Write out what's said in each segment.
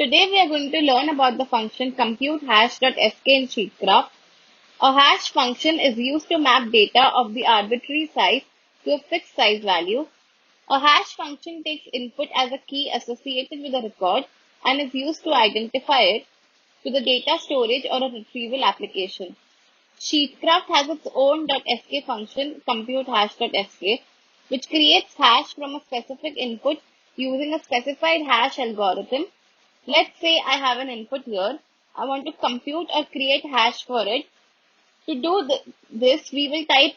Today we are going to learn about the function computeHash.sk in SheetKraft. A hash function is used to map data of the arbitrary size to a fixed size value. A hash function takes input as a key associated with a record and is used to identify it to the data storage or a retrieval application. SheetKraft has its own .sk function, computeHash.sk, which creates hash from a specific input using a specified hash algorithm. Let's say I have an input here. I want to compute or create hash for it. To do this, we will type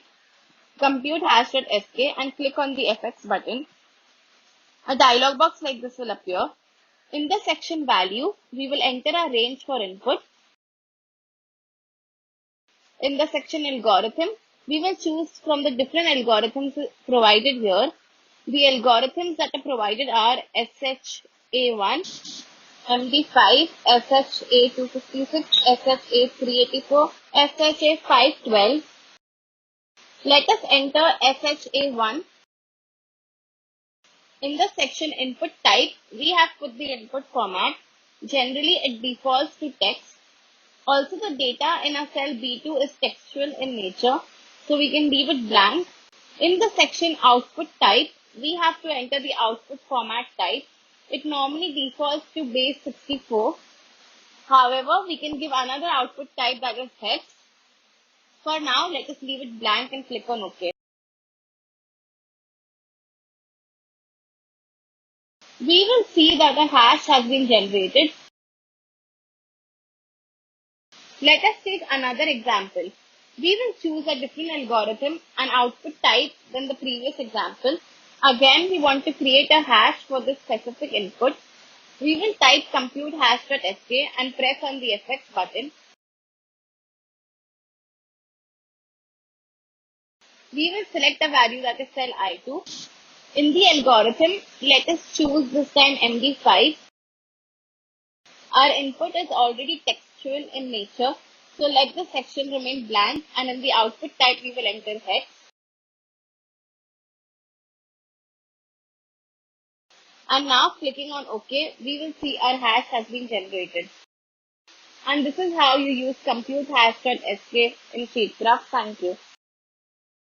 computeHash.sk and click on the FX button. A dialog box like this will appear. In the section value, we will enter a range for input. In the section algorithm, we will choose from the different algorithms provided here. The algorithms that are provided are SHA1, MD5, SHA256, SHA384, SHA512. Let us enter SHA1. In the section input type, we have put the input format. Generally, it defaults to text. Also, the data in our cell B2 is textual in nature, so we can leave it blank. In the section output type, we have to enter the output format type. It normally defaults to base 64. However, we can give another output type that is hex. For now, let us leave it blank and click on OK. We will see that a hash has been generated. Let us take another example. We will choose a different algorithm and output type than the previous example. Again, we want to create a hash for this specific input. We will type computeHash.sk and press on the FX button. We will select a value that is cell I2. In the algorithm, let us choose this time MD5. Our input is already textual in nature, so let the section remain blank, and in the output type we will enter hex. And now clicking on OK, we will see our hash has been generated. And this is how you use computeHash.sk in SheetKraft. Thank you.